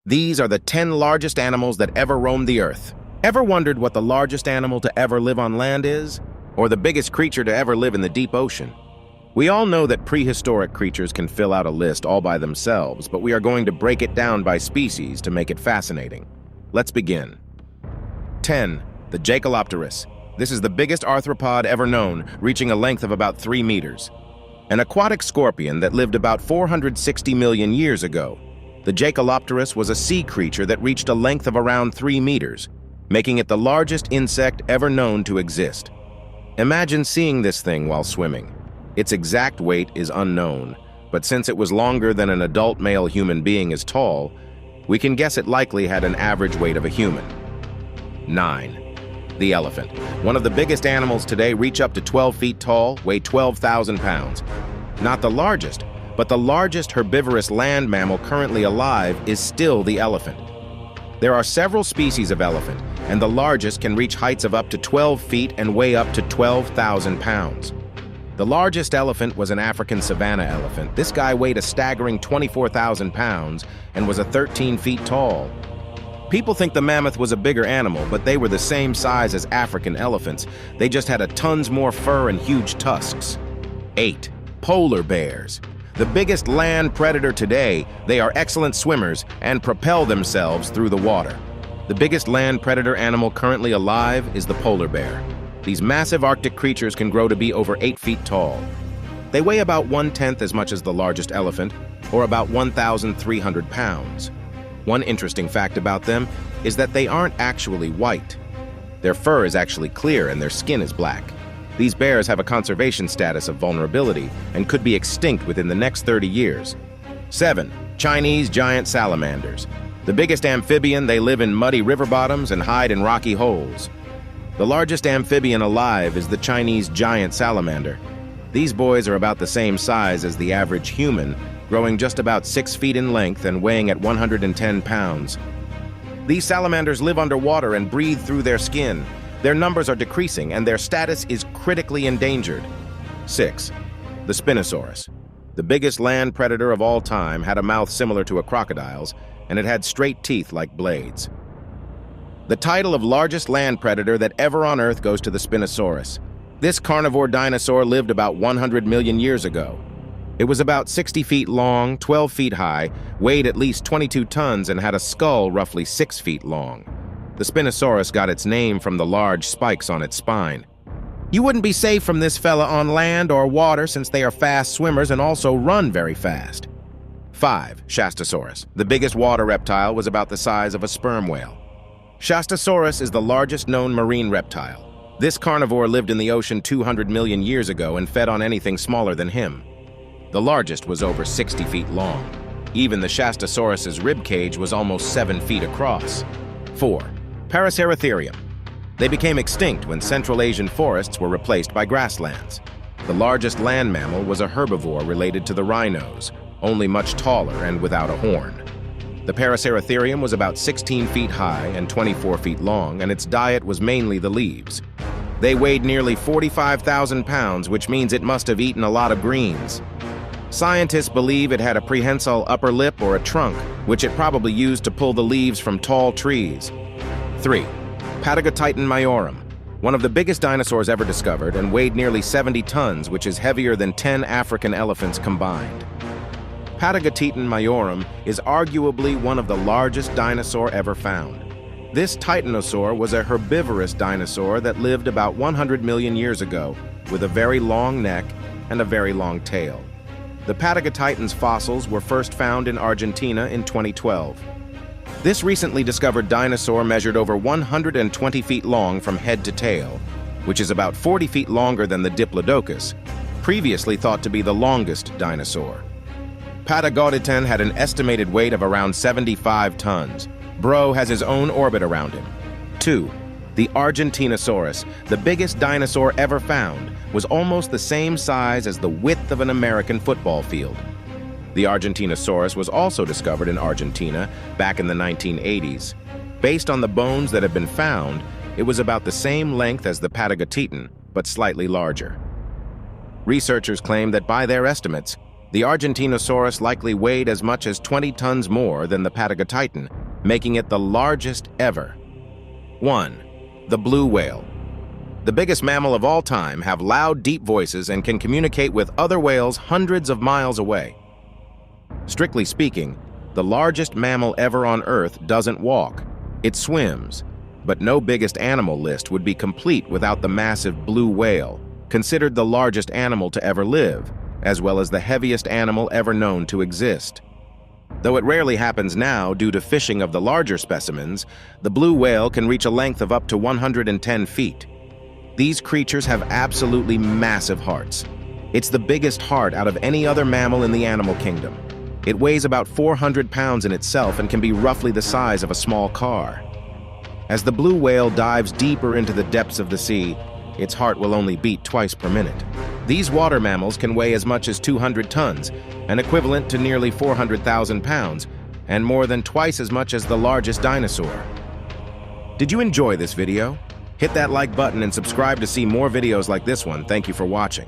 These are the 10 largest animals that ever roamed the earth. Ever wondered what the largest animal to ever live on land is? Or the biggest creature to ever live in the deep ocean? We all know that prehistoric creatures can fill out a list all by themselves, but we are going to break it down by species to make it fascinating. Let's begin. 10. The Jacalopterus. This is the biggest arthropod ever known, reaching a length of about 3 meters. An aquatic scorpion that lived about 460 million years ago. The Jacalopterus was a sea creature that reached a length of around 3 meters, making it the largest insect ever known to exist. Imagine seeing this thing while swimming. Its exact weight is unknown, but since it was longer than an adult male human being is tall, we can guess it likely had an average weight of a human. 9. The elephant. One of the biggest animals today, reach up to 12 feet tall, weigh 12,000 pounds. Not the largest, but the largest herbivorous land mammal currently alive is still the elephant. There are several species of elephant, and the largest can reach heights of up to 12 feet and weigh up to 12,000 pounds. The largest elephant was an African savanna elephant. This guy weighed a staggering 24,000 pounds and was 13 feet tall. People think the mammoth was a bigger animal, but they were the same size as African elephants. They just had tons more fur and huge tusks. 8. Polar bears. The biggest land predator today, they are excellent swimmers and propel themselves through the water. The biggest land predator animal currently alive is the polar bear. These massive Arctic creatures can grow to be over 8 feet tall. They weigh about 1/10 as much as the largest elephant, or about 1,300 pounds. One interesting fact about them is that they aren't actually white. Their fur is actually clear and their skin is black. These bears have a conservation status of vulnerability and could be extinct within the next 30 years. 7. Chinese giant salamanders. The biggest amphibian, they live in muddy river bottoms and hide in rocky holes. The largest amphibian alive is the Chinese giant salamander. These boys are about the same size as the average human, growing just about 6 feet in length and weighing at 110 pounds. These salamanders live underwater and breathe through their skin. Their numbers are decreasing and their status is critically endangered. 6. The Spinosaurus. The biggest land predator of all time had a mouth similar to a crocodile's, and it had straight teeth like blades. The title of largest land predator that ever on Earth goes to the Spinosaurus. This carnivore dinosaur lived about 100 million years ago. It was about 60 feet long, 12 feet high, weighed at least 22 tons, and had a skull roughly 6 feet long. The Spinosaurus got its name from the large spikes on its spine. You wouldn't be safe from this fella on land or water since they are fast swimmers and also run very fast. 5. Shastasaurus. The biggest water reptile was about the size of a sperm whale. Shastasaurus is the largest known marine reptile. This carnivore lived in the ocean 200 million years ago and fed on anything smaller than him. The largest was over 60 feet long. Even the Shastasaurus's rib cage was almost 7 feet across. 4. Paraceratherium. They became extinct when Central Asian forests were replaced by grasslands. The largest land mammal was a herbivore related to the rhinos, only much taller and without a horn. The Paraceratherium was about 16 feet high and 24 feet long, and its diet was mainly the leaves. They weighed nearly 45,000 pounds, which means it must have eaten a lot of greens. Scientists believe it had a prehensile upper lip or a trunk, which it probably used to pull the leaves from tall trees. 3. Patagotitan majorum. One of the biggest dinosaurs ever discovered and weighed nearly 70 tons, which is heavier than 10 African elephants combined. Patagotitan majorum is arguably one of the largest dinosaur ever found. This titanosaur was a herbivorous dinosaur that lived about 100 million years ago, with a very long neck and a very long tail. The Patagotitan's fossils were first found in Argentina in 2012. This recently discovered dinosaur measured over 120 feet long from head to tail, which is about 40 feet longer than the Diplodocus, previously thought to be the longest dinosaur. Patagotitan had an estimated weight of around 75 tons. Bro has his own orbit around him. 2. The Argentinosaurus, the biggest dinosaur ever found, was almost the same size as the width of an American football field. The Argentinosaurus was also discovered in Argentina back in the 1980s. Based on the bones that have been found, it was about the same length as the Patagotitan, but slightly larger. Researchers claim that by their estimates, The Argentinosaurus likely weighed as much as 20 tons more than the Patagotitan, making it the largest ever. 1. The blue whale. The biggest mammal of all time have loud, deep voices and can communicate with other whales hundreds of miles away. Strictly speaking, the largest mammal ever on Earth doesn't walk, it swims. But no biggest animal list would be complete without the massive blue whale, considered the largest animal to ever live, as well as the heaviest animal ever known to exist. Though it rarely happens now due to fishing of the larger specimens, the blue whale can reach a length of up to 110 feet. These creatures have absolutely massive hearts. It's the biggest heart out of any other mammal in the animal kingdom. It weighs about 400 pounds in itself and can be roughly the size of a small car. As the blue whale dives deeper into the depths of the sea, its heart will only beat twice per minute. These water mammals can weigh as much as 200 tons, an equivalent to nearly 400,000 pounds, and more than twice as much as the largest dinosaur. Did you enjoy this video? Hit that like button and subscribe to see more videos like this one. Thank you for watching.